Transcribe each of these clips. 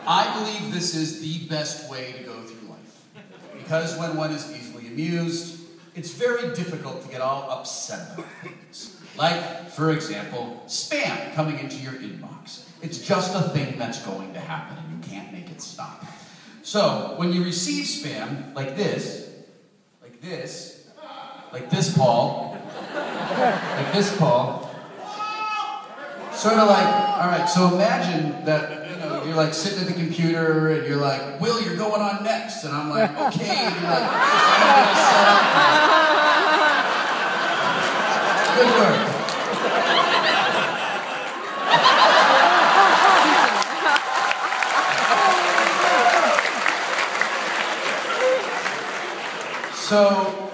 I believe this is the best way to go through life. Because when one is easily amused, it's very difficult to get all upset about things. Like, for example, spam coming into your inbox. It's just a thing that's going to happen and you can't make it stop. So, when you receive spam, like this, Paul, sort of like, all right, so imagine that, you're like sitting at the computer and you're like, Will, you're going on next. And I'm like, okay. And you're like, I'm going to set up. Good work. So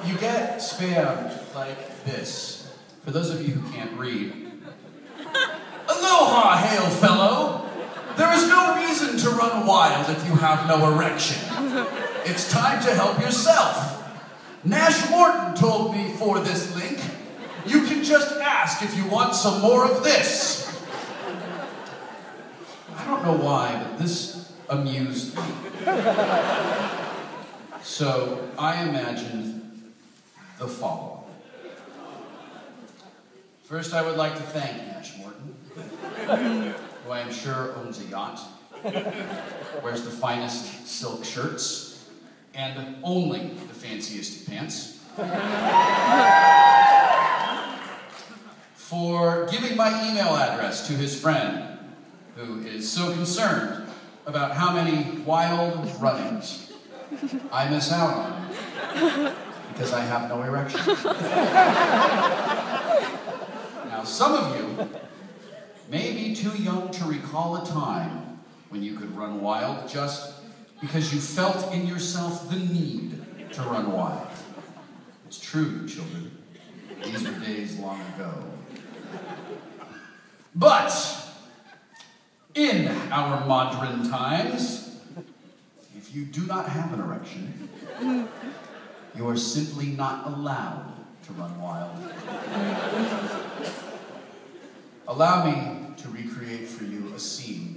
you get spam like this. For those of you who can't read, aloha, hail fellow. There is no reason to run wild if you have no erection. It's time to help yourself. Nash Morton told me for this link, you can just ask if you want some more of this. I don't know why, but this amused me. So I imagined the following. First, I would like to thank Nash Morton, who I am sure owns a yacht, wears the finest silk shirts, and only the fanciest pants, for giving my email address to his friend, who is so concerned about how many wild runnings I miss out on because I have no erection. Now, some of you may be too young to recall a time when you could run wild just because you felt in yourself the need to run wild. It's true, children. These were days long ago. But in our modern times, if you do not have an erection, you are simply not allowed to run wild. Allow me to recreate for you a scene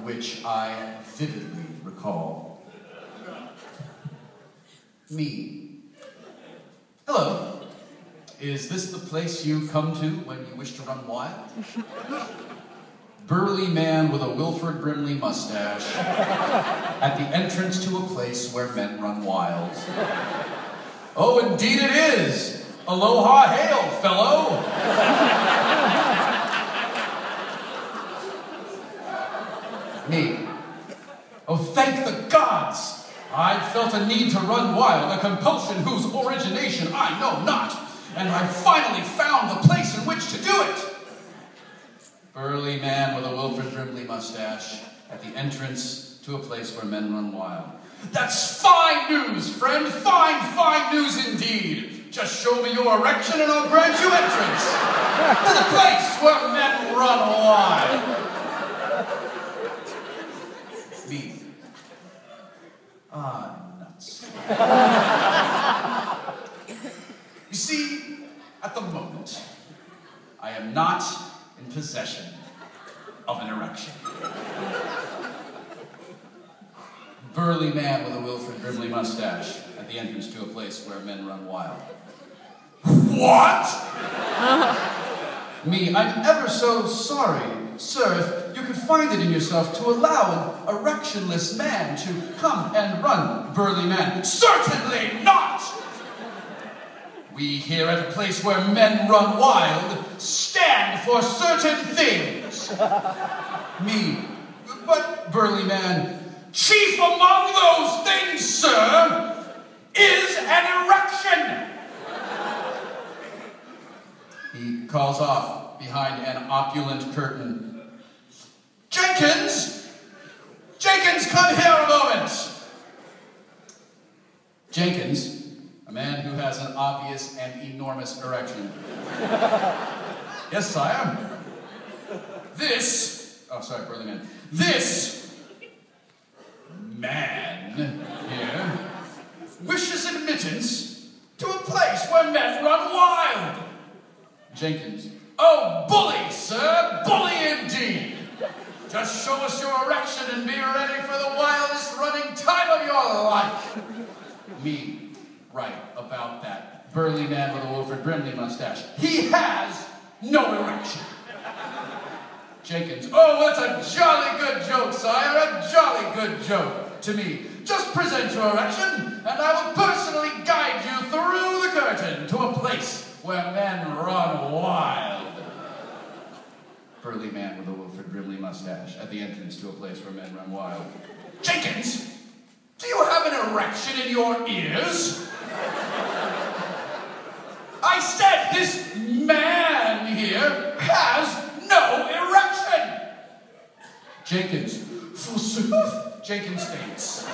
which I vividly recall. Me. Hello. Is this the place you come to when you wish to run wild? Burly man with a Wilford Brimley mustache at the entrance to a place where men run wild. Oh, indeed it is! Aloha, hail, fellow! Me. Oh, thank the gods! I felt a need to run wild, a compulsion whose origination I know not, and I finally found the place in which to do it! Burly man with a Wilford Brimley mustache at the entrance to a place where men run wild. That's fine news, friend! Fine, fine news indeed! Just show me your erection and I'll grant you entrance to the place where men run wild! Me. Ah, nuts. You see, at the moment, I am not in possession of an erection. Burly man with a Wilford Brimley mustache at the entrance to a place where men run wild. What? Me, I'm ever so sorry, sir, if you could find it in yourself to allow an erectionless man to come and run, burly man. Certainly not! We here at a place where men run wild stand for certain things. Me, but burly man, chief among those things, sir, is an erection. He calls off behind an opulent curtain. Jenkins! Jenkins, come here a moment! Jenkins, a man who has an obvious and enormous erection. Yes, sire. Burly man. This man here wishes admittance to a place where men run wild. Jenkins. Oh, bully, sir, bully indeed. Just show us your erection and be ready for the wildest running time of your life. Me, right about that burly man with a Wilford Brimley mustache. He has no erection. Jenkins, oh, that's a jolly good joke, sire, a jolly good joke. To me, just present your erection, and I will personally guide you through the curtain to a place where men run wild. Burly man with a Wilford Brimley mustache at the entrance to a place where men run wild. Jenkins, do you have an erection in your ears? I said this man here has no erection. Jenkins, forsooth. Jenkins faints.